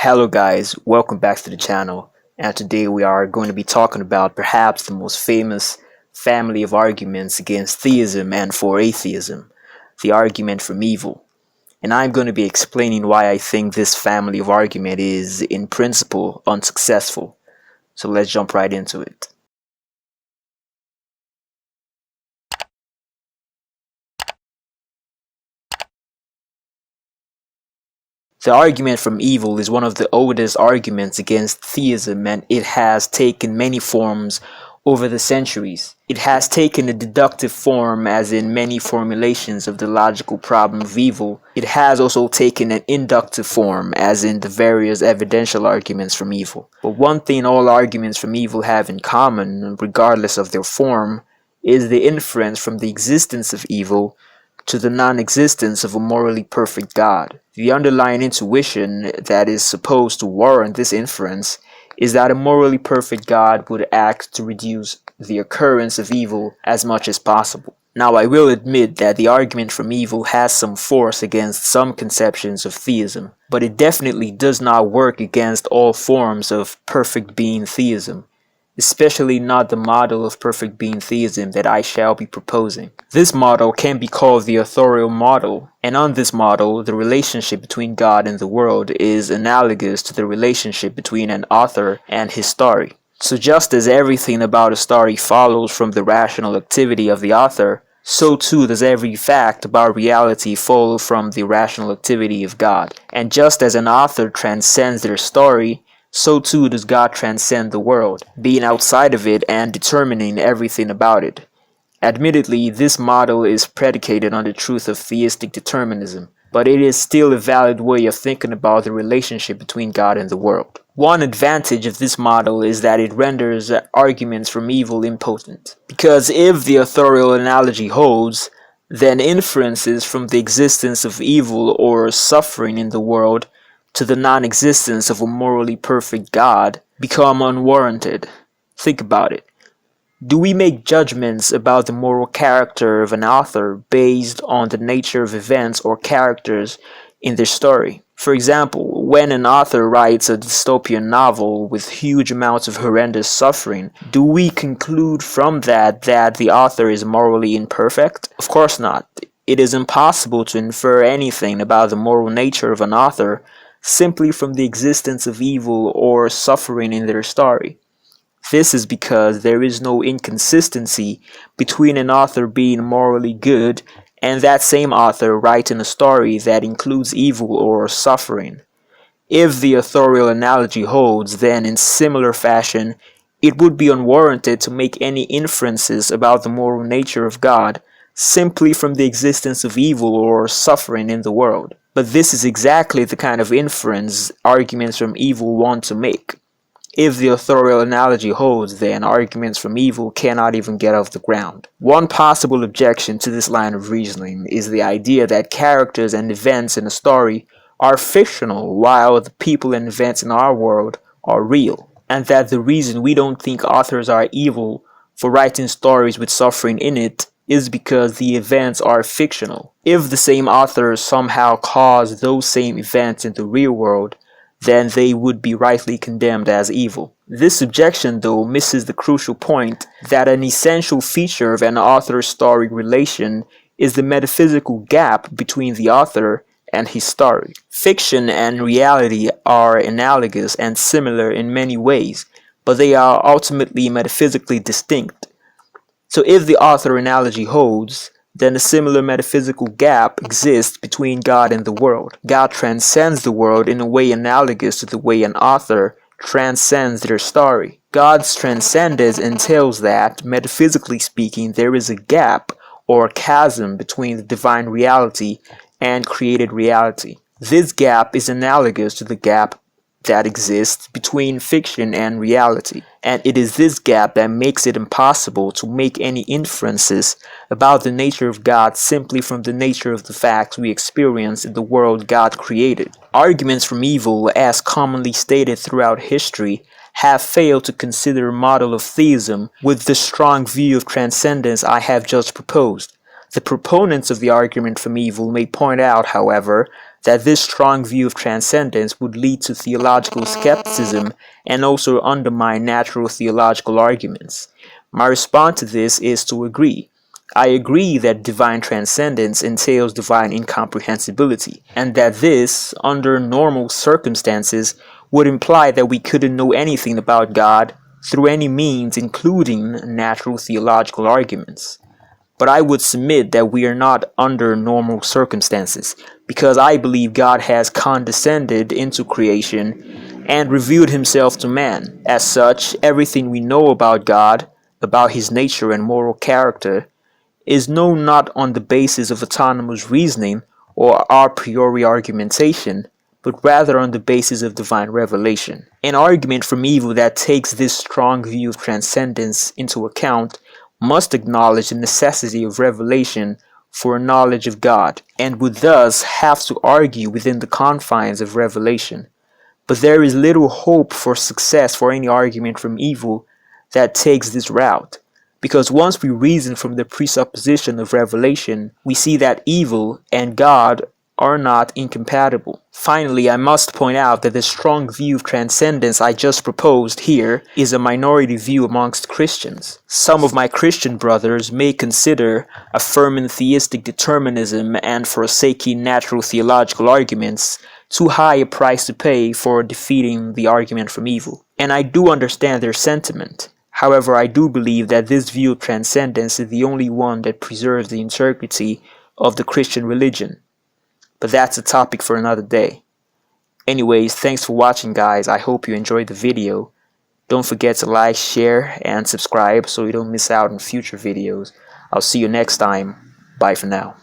Hello guys, welcome back to the channel, and today we are going to be talking about perhaps the most famous family of arguments against theism and for atheism, the argument from evil. And I'm going to be explaining why I think this family of argument is, in principle, unsuccessful. So let's jump right into it. The argument from evil is one of the oldest arguments against theism, and it has taken many forms over the centuries. It has taken a deductive form, as in many formulations of the logical problem of evil. It has also taken an inductive form, as in the various evidential arguments from evil. But one thing all arguments from evil have in common, regardless of their form, is the inference from the existence of evil to the non-existence of a morally perfect God. The underlying intuition that is supposed to warrant this inference is that a morally perfect God would act to reduce the occurrence of evil as much as possible. Now, I will admit that the argument from evil has some force against some conceptions of theism, but it definitely does not work against all forms of perfect being theism, especially not the model of perfect being theism that I shall be proposing. This model can be called the authorial model, and on this model, the relationship between God and the world is analogous to the relationship between an author and his story. So just as everything about a story follows from the rational activity of the author, so too does every fact about reality follow from the rational activity of God. And just as an author transcends their story, so too does God transcend the world, being outside of it and determining everything about it. Admittedly, this model is predicated on the truth of theistic determinism, but it is still a valid way of thinking about the relationship between God and the world. One advantage of this model is that it renders arguments from evil impotent, because if the authorial analogy holds, then inferences from the existence of evil or suffering in the world to the non-existence of a morally perfect God become unwarranted. Think about it. Do we make judgments about the moral character of an author based on the nature of events or characters in their story? For example, when an author writes a dystopian novel with huge amounts of horrendous suffering, do we conclude from that the author is morally imperfect? Of course not. It is impossible to infer anything about the moral nature of an author simply from the existence of evil or suffering in their story. This is because there is no inconsistency between an author being morally good and that same author writing a story that includes evil or suffering. If the authorial analogy holds, then in similar fashion, it would be unwarranted to make any inferences about the moral nature of God simply from the existence of evil or suffering in the world. But this is exactly the kind of inference arguments from evil want to make. If the authorial analogy holds, then arguments from evil cannot even get off the ground. One possible objection to this line of reasoning is the idea that characters and events in a story are fictional while the people and events in our world are real, and that the reason we don't think authors are evil for writing stories with suffering in it is because the events are fictional. If the same author somehow caused those same events in the real world, then they would be rightly condemned as evil. This objection, though, misses the crucial point that an essential feature of an author-story relation is the metaphysical gap between the author and his story. Fiction and reality are analogous and similar in many ways, but they are ultimately metaphysically distinct. So if the author analogy holds, then a similar metaphysical gap exists between God and the world. God transcends the world in a way analogous to the way an author transcends their story. God's transcendence entails that, metaphysically speaking, there is a gap or chasm between the divine reality and created reality. This gap is analogous to the gap that exists between fiction and reality, and it is this gap that makes it impossible to make any inferences about the nature of God simply from the nature of the facts we experience in the world God created. Arguments from evil, as commonly stated throughout history, have failed to consider a model of theism with the strong view of transcendence I have just proposed. The proponents of the argument from evil may point out, however, that this strong view of transcendence would lead to theological skepticism and also undermine natural theological arguments. My response to this is to agree. I agree that divine transcendence entails divine incomprehensibility, and that this, under normal circumstances, would imply that we couldn't know anything about God through any means, including natural theological arguments. But I would submit that we are not under normal circumstances, because I believe God has condescended into creation and revealed himself to man. As such, everything we know about God, about his nature and moral character, is known not on the basis of autonomous reasoning or a priori argumentation, but rather on the basis of divine revelation. An argument from evil that takes this strong view of transcendence into account must acknowledge the necessity of revelation for a knowledge of God, and would thus have to argue within the confines of revelation. But there is little hope for success for any argument from evil that takes this route, because once we reason from the presupposition of revelation, we see that evil and God are not incompatible. Finally, I must point out that the strong view of transcendence I just proposed here is a minority view amongst Christians. Some of my Christian brothers may consider affirming theistic determinism and forsaking natural theological arguments too high a price to pay for defeating the argument from evil. And I do understand their sentiment. However, I do believe that this view of transcendence is the only one that preserves the integrity of the Christian religion. But that's a topic for another day. Anyways, thanks for watching, guys. I hope you enjoyed the video. Don't forget to like, share, and subscribe so you don't miss out on future videos. I'll see you next time. Bye for now.